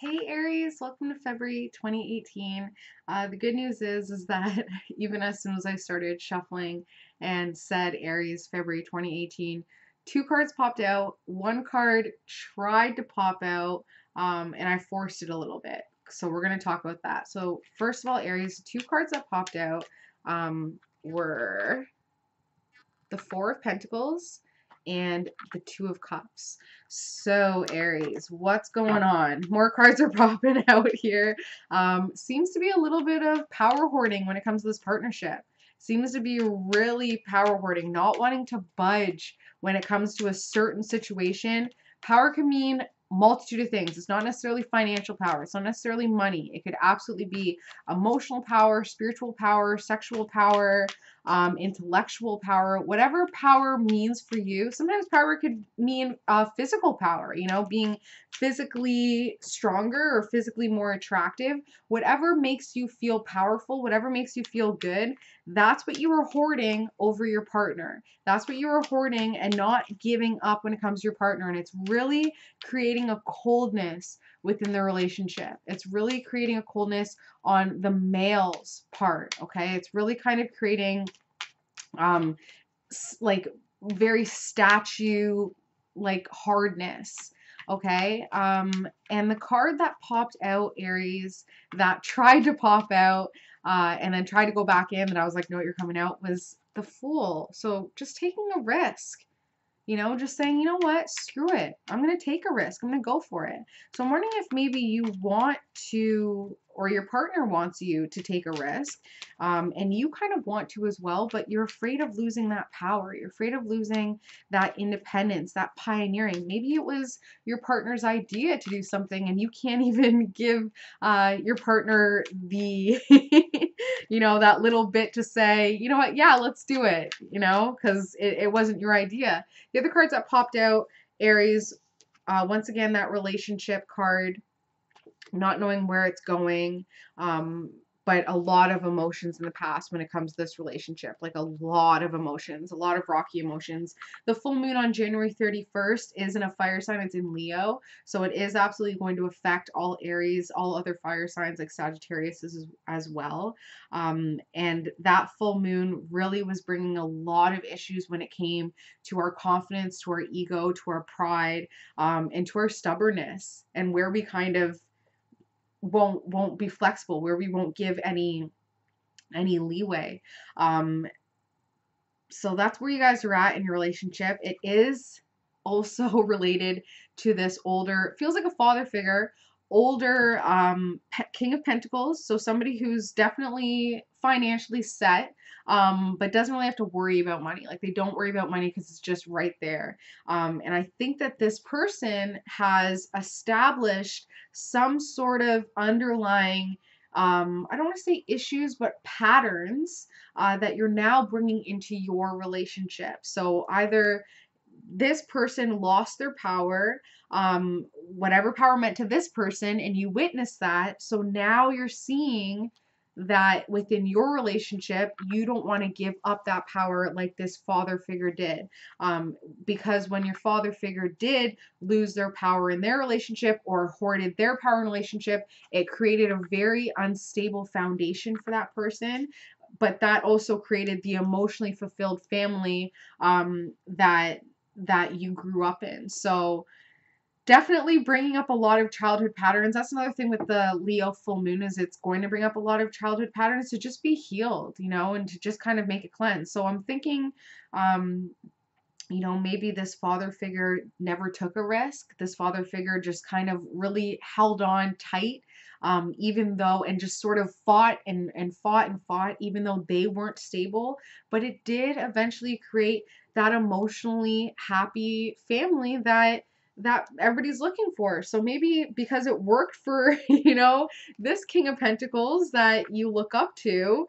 Hey Aries, welcome to February 2018. The good news is that even as soon as I started shuffling and said Aries February 2018, two cards popped out. One card tried to pop out, and I forced it a little bit. So we're going to talk about that. So first of all, Aries, two cards that popped out were the Four of Pentacles and the Two of Cups. So, Aries, what's going on? More cards are popping out here. Seems to be a little bit of power hoarding when it comes to this partnership. Seems to be really power hoarding, not wanting to budge when it comes to a certain situation. Power can mean multitude of things. It's not necessarily financial power. It's not necessarily money. It could absolutely be emotional power, spiritual power, sexual power, intellectual power, whatever power means for you. Sometimes power could mean physical power, you know, being physically stronger or physically more attractive. Whatever makes you feel powerful, whatever makes you feel good, that's what you are hoarding over your partner. That's what you are hoarding and not giving up when it comes to your partner. And it's really creating a coldness within the relationship. It's really creating a coldness on the male's part, okay? It's really kind of creating like very statue like hardness, okay? And the card that popped out, Aries, that tried to pop out and then tried to go back in, that I was like, no, you're coming out, was the Fool. So just taking a risk. You know, just saying, you know what, screw it. I'm going to take a risk. I'm going to go for it. So I'm wondering if maybe you want to, or your partner wants you to take a risk, and you kind of want to as well, but you're afraid of losing that power. You're afraid of losing that independence, that pioneering. Maybe it was your partner's idea to do something and you can't even give your partner the you know, that little bit to say, you know what, yeah, let's do it, you know, because it wasn't your idea. The other cards that popped out, Aries, once again, that relationship card, not knowing where it's going, but a lot of emotions in the past when it comes to this relationship, like a lot of emotions, a lot of rocky emotions. The full moon on January 31st is in a fire sign. It's in Leo, so it is absolutely going to affect all Aries, all other fire signs like Sagittarius as well. And that full moon really was bringing a lot of issues when it came to our confidence, to our ego, to our pride, and to our stubbornness, and where we kind of won't be flexible, where we won't give any leeway. So that's where you guys are at in your relationship. It is also related to this older, feels like a father figure, older King of Pentacles. So somebody who's definitely financially set, but doesn't really have to worry about money. Like they don't worry about money because it's just right there. And I think that this person has established some sort of underlying, I don't want to say issues, but patterns that you're now bringing into your relationship. So either this person lost their power, whatever power meant to this person, and you witnessed that. So now you're seeing that within your relationship, you don't want to give up that power like this father figure did. Because when your father figure did lose their power in their relationship or hoarded their power in relationship, it created a very unstable foundation for that person. But that also created the emotionally fulfilled family that you grew up in. So definitely bringing up a lot of childhood patterns. That's another thing with the Leo full moon, is it's going to bring up a lot of childhood patterns to just be healed, you know, and to just kind of make it cleanse. So I'm thinking, you know, maybe this father figure never took a risk. This father figure just kind of really held on tight, even though, and just sort of fought and fought and fought, even though they weren't stable. But it did eventually create that emotionally happy family that everybody's looking for. So maybe because it worked for, you know, this King of Pentacles that you look up to,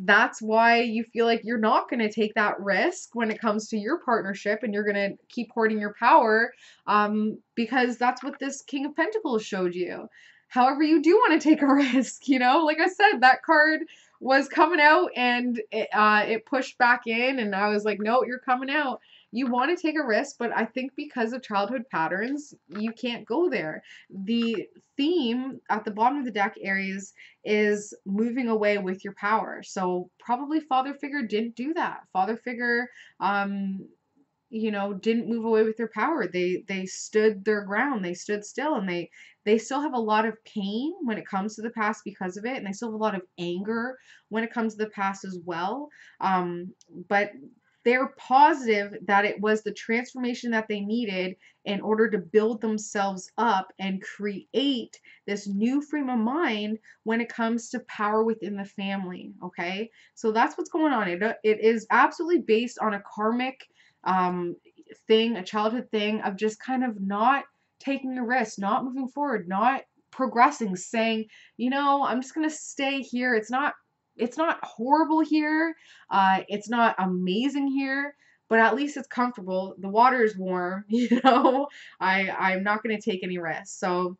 that's why you feel like you're not going to take that risk when it comes to your partnership, and you're going to keep hoarding your power, because that's what this King of Pentacles showed you. However, you do want to take a risk, you know, like I said, that card was coming out and it pushed back in, and I was like, no, you're coming out. you want to take a risk, but I think because of childhood patterns, you can't go there. The theme at the bottom of the deck, Aries, is moving away with your power. So probably father figure didn't do that. Father figure, you know, didn't move away with their power. They stood their ground. They stood still, and they still have a lot of pain when it comes to the past because of it, and they still have a lot of anger when it comes to the past as well. But they're positive that it was the transformation that they needed in order to build themselves up and create this new frame of mind when it comes to power within the family. Okay, so that's what's going on. It is absolutely based on a karmic thing, a childhood thing of just kind of not taking a risk, not moving forward, not progressing, saying, you know, I'm just gonna stay here. It's not horrible here. It's not amazing here, but at least it's comfortable. The water is warm, you know. I'm not gonna take any risks. So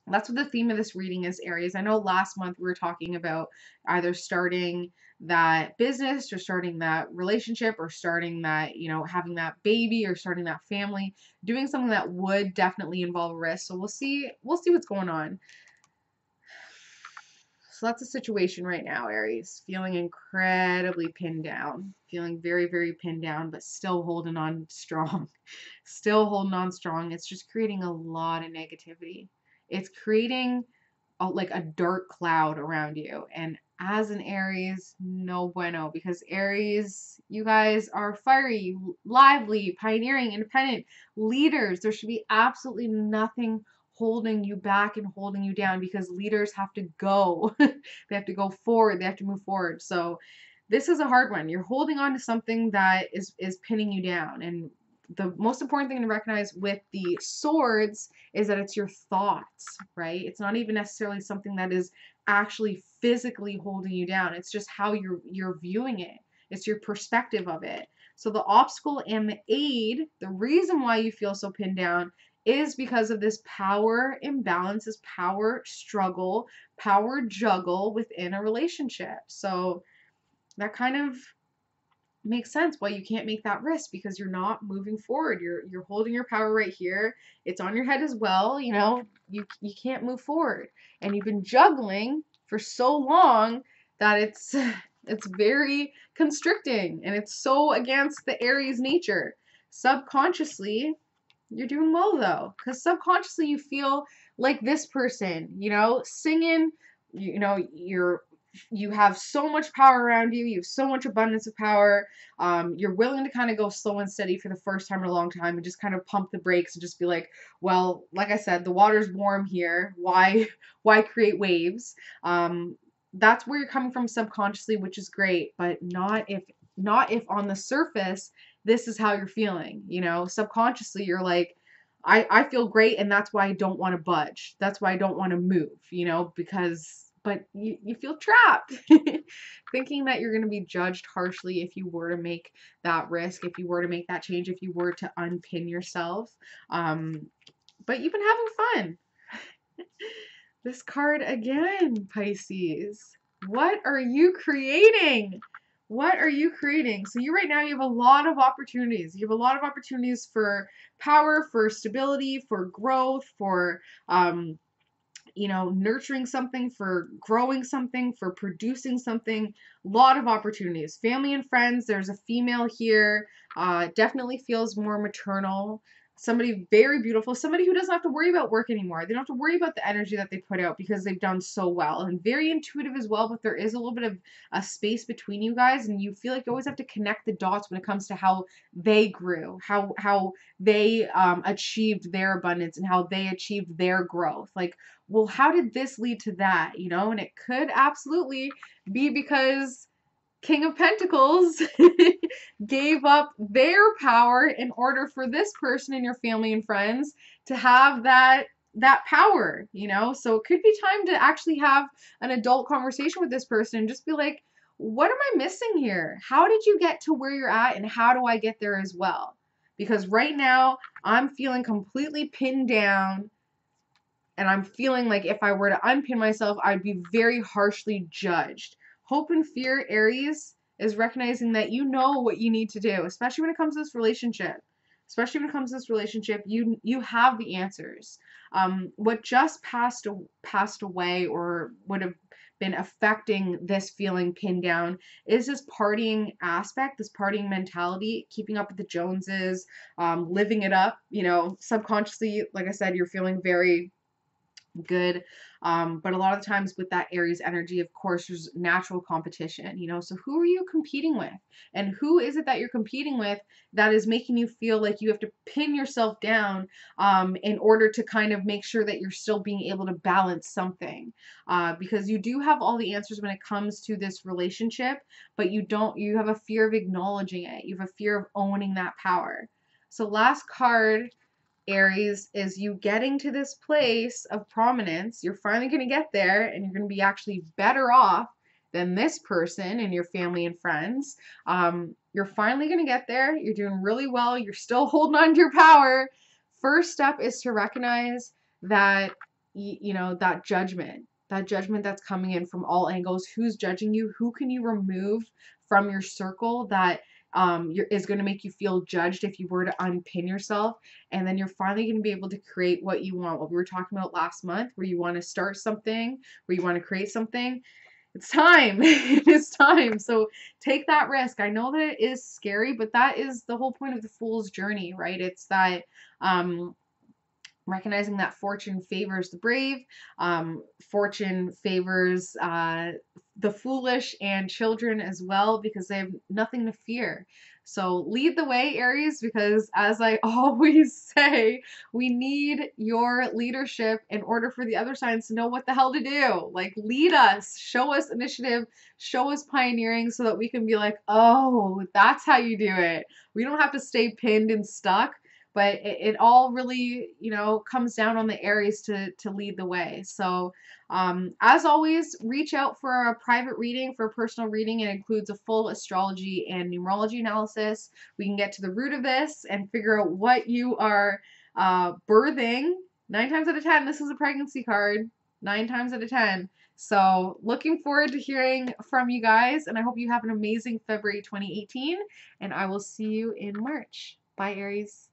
that's what the theme of this reading is, Aries. I know last month we were talking about either starting that business or starting that relationship or starting that, you know, having that baby or starting that family, doing something that would definitely involve risk. So we'll see what's going on. So that's the situation right now, Aries. Feeling incredibly pinned down, feeling very, very pinned down, but still holding on strong. Still holding on strong. It's just creating a lot of negativity. It's creating like a dark cloud around you. And as an Aries, no bueno, because Aries, you guys are fiery, lively, pioneering, independent leaders. There should be absolutely nothing holding you back and holding you down, because leaders have to go. They have to go forward. They have to move forward. So this is a hard one. You're holding on to something that is pinning you down. And the most important thing to recognize with the swords is that it's your thoughts, right? It's not even necessarily something that is actually physically holding you down. It's just how you're viewing it. It's your perspective of it. So the obstacle and the aid, the reason why you feel so pinned down, is because of this power imbalance, this power struggle, power juggle within a relationship. So that kind of makes sense why you can't make that risk, because you're not moving forward. You're holding your power right here. It's on your head as well, you know. You can't move forward. And you've been juggling for so long that it's very constricting, and it's so against the Aries nature. Subconsciously, you're doing well though, because subconsciously you feel like this person, you know, singing, you know, you have so much power around you. You have so much abundance of power. You're willing to kind of go slow and steady for the first time in a long time and just kind of pump the brakes and just be like, well, like I said, the water's warm here. Why create waves? That's where you're coming from subconsciously, which is great, but not if on the surface this is how you're feeling. You know, subconsciously you're like, I feel great, and that's why I don't want to budge. That's why I don't want to move, you know, but you feel trapped, thinking that you're going to be judged harshly if you were to make that risk, if you were to make that change, if you were to unpin yourself. But you've been having fun. This card again, Pisces. What are you creating? What are you creating? So you right now, you have a lot of opportunities. You have a lot of opportunities for power, for stability, for growth, for you know, nurturing something, for growing something, for producing something. A lot of opportunities. Family and friends. There's a female here. Definitely feels more maternal. Somebody very beautiful. Somebody who doesn't have to worry about work anymore. They don't have to worry about the energy that they put out because they've done so well. And very intuitive as well, but there is a little bit of a space between you guys, and you feel like you always have to connect the dots when it comes to how they grew, how they achieved their abundance, and how they achieved their growth. Like, well, how did this lead to that, you know? And it could absolutely be because King of Pentacles gave up their power in order for this person in your family and friends to have that power, you know? So it could be time to actually have an adult conversation with this person and just be like, what am I missing here? How did you get to where you're at, and how do I get there as well? Because right now I'm feeling completely pinned down. And I'm feeling like if I were to unpin myself, I'd be very harshly judged. Hope and fear, Aries, is recognizing that you know what you need to do, especially when it comes to this relationship. Especially when it comes to this relationship, you have the answers. What just passed away, or would have been affecting this feeling pinned down, is this partying aspect, this partying mentality, keeping up with the Joneses, living it up. You know, subconsciously, like I said, you're feeling very good. But a lot of times with that Aries energy, of course, there's natural competition, you know. So who are you competing with? And who is it that you're competing with that is making you feel like you have to pin yourself down in order to kind of make sure that you're still being able to balance something? Because you do have all the answers when it comes to this relationship, but you have a fear of acknowledging it. You have a fear of owning that power. So last card, Aries, is you getting to this place of prominence. You're finally going to get there, and you're going to be actually better off than this person and your family and friends. You're finally going to get there. You're doing really well. You're still holding on to your power. First step is to recognize that, you know, that judgment that's coming in from all angles. Who's judging you? Who can you remove from your circle that is going to make you feel judged if you were to unpin yourself? And then you're finally going to be able to create what you want. What we were talking about last month, where you want to start something, where you want to create something. It's time. It's time. So take that risk. I know that it is scary, but that is the whole point of the fool's journey, right? It's that recognizing that fortune favors the brave, fortune favors the foolish and children as well, because they have nothing to fear. So lead the way, Aries, because as I always say, we need your leadership in order for the other signs to know what the hell to do. Like, lead us, show us initiative, show us pioneering, so that we can be like, oh, that's how you do it. We don't have to stay pinned and stuck. But it all really, you know, comes down on the Aries to lead the way. So as always, reach out for a private reading, for a personal reading. It includes a full astrology and numerology analysis. We can get to the root of this and figure out what you are birthing. 9 times out of 10, this is a pregnancy card. 9 times out of 10. So looking forward to hearing from you guys, and I hope you have an amazing February 2018, and I will see you in March. Bye, Aries.